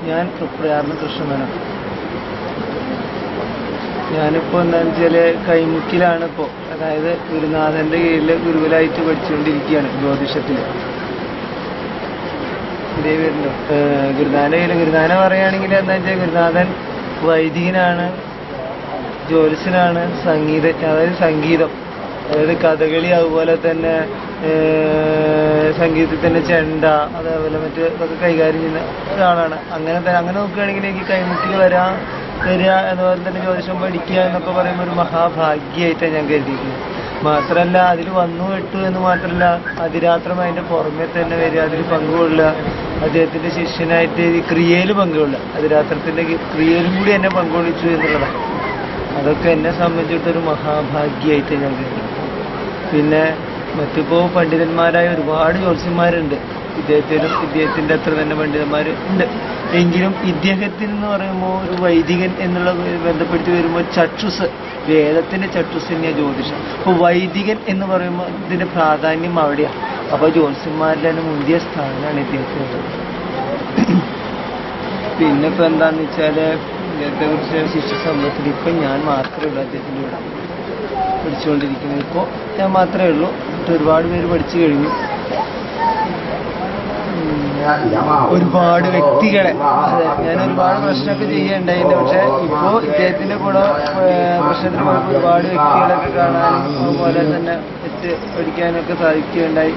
ഞാൻ തൃപ്രയാറിന് കൃഷ്ണനാണ്. ഞാനിപ്പോൾ എന്താണെന്ന് വെച്ചാൽ കൈമുക്കിലാണ് ഇപ്പോൾ, അതായത് ഗുരുനാഥൻ്റെ കീഴിൽ ഗുരുകുലായിട്ട് പഠിച്ചുകൊണ്ടിരിക്കുകയാണ് ജ്യോതിഷത്തിൽ. ഇതേ വരുന്നു ഗുരുനാഥൻ്റെ കീഴിൽ. ഗുരുനാഥനെ പറയുകയാണെങ്കിൽ എന്താ വെച്ചാൽ ഗുരുനാഥൻ വൈദികനാണ്, ജ്യോതിഷനാണ്, അതായത് സംഗീതം, അതായത് കഥകളി, അതുപോലെ തന്നെ സംഗീതത്തിൽ തന്നെ ചെണ്ട, അതേപോലെ മറ്റ് ഇതൊക്കെ കൈകാര്യം ചെയ്യുന്ന ഒരാളാണ്. അങ്ങനെ നോക്കുകയാണെങ്കിൽ എനിക്ക് കൈമുക്കിൽ വരിക അതുപോലെ തന്നെ ജ്യോതിഷം പഠിക്കുക എന്നൊക്കെ പറയുമ്പോൾ ഒരു മഹാഭാഗ്യമായിട്ടാണ് ഞാൻ കരുതിയിരിക്കുന്നത്. മാത്രമല്ല അതിൽ വന്നു വിട്ടു എന്ന് മാത്രമല്ല, അതിരാത്രം അതിൻ്റെ പുറമെ തന്നെ വരിക, അതിൽ പങ്കുകൊള്ളുക, അദ്ദേഹത്തിൻ്റെ ശിഷ്യനായിട്ട് ഈ ക്രിയയിൽ പങ്കുകൊള്ളുക, അതിരാത്രത്തിൻ്റെ ക്രിയയിലും കൂടി എന്നെ പങ്കുകൊള്ളിച്ചു എന്നുള്ളതാണ്. അതൊക്കെ എന്നെ സംബന്ധിച്ചിട്ടൊരു മഹാഭാഗ്യമായിട്ട് ഞാൻ കരുതി. പിന്നെ മറ്റിപ്പോൾ പണ്ഡിതന്മാരായ ഒരുപാട് ജ്യോത്സ്യന്മാരുണ്ട്, ഇദ്ദേഹത്തിൻ്റെ അത്ര തന്നെ പണ്ഡിതന്മാർ ഉണ്ട്. എങ്കിലും ഇദ്ദേഹത്തിന് എന്ന് പറയുമ്പോൾ ഒരു വൈദികൻ എന്നുള്ള ബന്ധപ്പെടുത്തി വരുമ്പോൾ ചക്ഷുസ്, വേദത്തിൻ്റെ ചക്ഷുസ് തന്നെയാണ് ജ്യോതിഷം. അപ്പോൾ വൈദികൻ എന്ന് പറയുമ്പോൾ ഇതിൻ്റെ പ്രാധാന്യം അവിടെയാണ്. അപ്പോൾ ജ്യോത്സ്യന്മാരിൽ തന്നെ മുന്തിയ സ്ഥാനമാണ് ഇദ്ദേഹത്തിന്. പിന്നെ ഇപ്പോൾ എന്താണെന്ന് വെച്ചാൽ ഇദ്ദേഹത്തെക്കുറിച്ച് ശിഷ്യ സമൂഹത്തിൽ ഇപ്പം ഞാൻ മാത്രമേ ഉള്ളൂ അദ്ദേഹത്തിൻ്റെ ഇവിടെ പഠിച്ചുകൊണ്ടിരിക്കുന്നത്. ഇപ്പോൾ ഞാൻ മാത്രമേ ഉള്ളൂ, ഒരുപാട് പേര് പഠിച്ചു കഴിഞ്ഞു. ഒരുപാട് വ്യക്തികളെ ഞാൻ ഒരുപാട് പ്രശ്നമൊക്കെ ചെയ്യുകയുണ്ടായിട്ടുണ്ട്. പക്ഷെ ഇപ്പോൾ ഇദ്ദേഹത്തിൻ്റെ കൂടെ പ്രശ്നത്തിന് പോയപ്പോൾ ഒരുപാട് വ്യക്തികളൊക്കെ കാണാനും അതുപോലെ തന്നെ പഠിക്കാനൊക്കെ സാധിക്കുകയുണ്ടായി.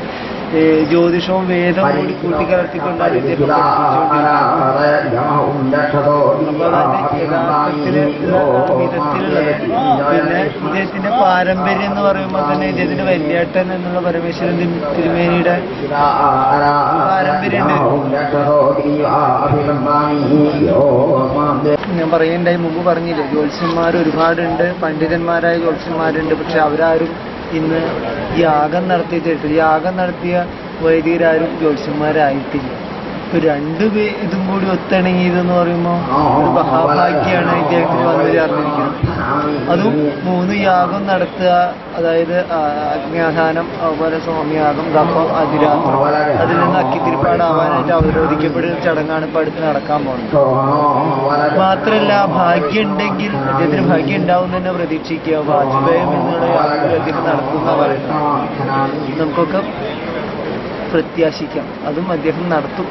ജ്യോതിഷവും വേദവും കൂടി കൂട്ടിക്കലർത്തിക്കൊണ്ടാണ് ഇദ്ദേഹം വിധത്തിലുള്ളത്. പിന്നെ ഇദ്ദേഹത്തിന്റെ പാരമ്പര്യം എന്ന് പറയുമ്പോൾ തന്നെ ഇദ്ദേഹത്തിന്റെ വല്യേട്ടൻ എന്നുള്ള പരമേശ്വരൻ തിരുമേനിയുടെ പാരമ്പര്യമുണ്ട്. ഞാൻ പറയുണ്ടായി, മുമ്പ് പറഞ്ഞില്ലേ, ജ്യോത്സ്യന്മാർ ഒരുപാടുണ്ട്, പണ്ഡിതന്മാരായ ജ്യോത്സ്യന്മാരുണ്ട്. പക്ഷെ അവരാരും ഇന്ന് യാഗം നടത്തിയ വൈദികരാരും ജ്യോത്സ്യന്മാരായിട്ടില്ല. ഇപ്പൊ ഇതും കൂടി ഒത്തിണങ്ങിയതെന്ന് പറയുമ്പോൾ ഒരു മഹാഭാഗ്യമാണ് ഇദ്ദേഹത്തിന് വന്നു ചേർന്നിരിക്കുന്നത്. അതും 3 യാഗം നടത്തുക, അതായത് അഗ്നിയാധാനം, അതുപോലെ സ്വാമിയാഗം, ദപ്പം, അതിരാത്രം, അതിൽ നിന്ന് അക്കിത്തിരിപ്പാടാവാനായിട്ട് അവരോധിക്കപ്പെടുന്ന ചടങ്ങാണ് ഇപ്പൊ അടുത്ത് നടക്കാൻ പോകുന്നത്. മാത്രമല്ല ഭാഗ്യം ഉണ്ടെങ്കിൽ അദ്ദേഹത്തിന് ഭാഗ്യം ഉണ്ടാവും തന്നെ പ്രതീക്ഷിക്കുക. വാജ്പേയം എന്നുള്ള യാഗം നടത്തുന്ന പറയുന്നത് നമുക്കൊക്കെ പ്രത്യാശിക്കാം, അതും അദ്ദേഹം നടത്തും.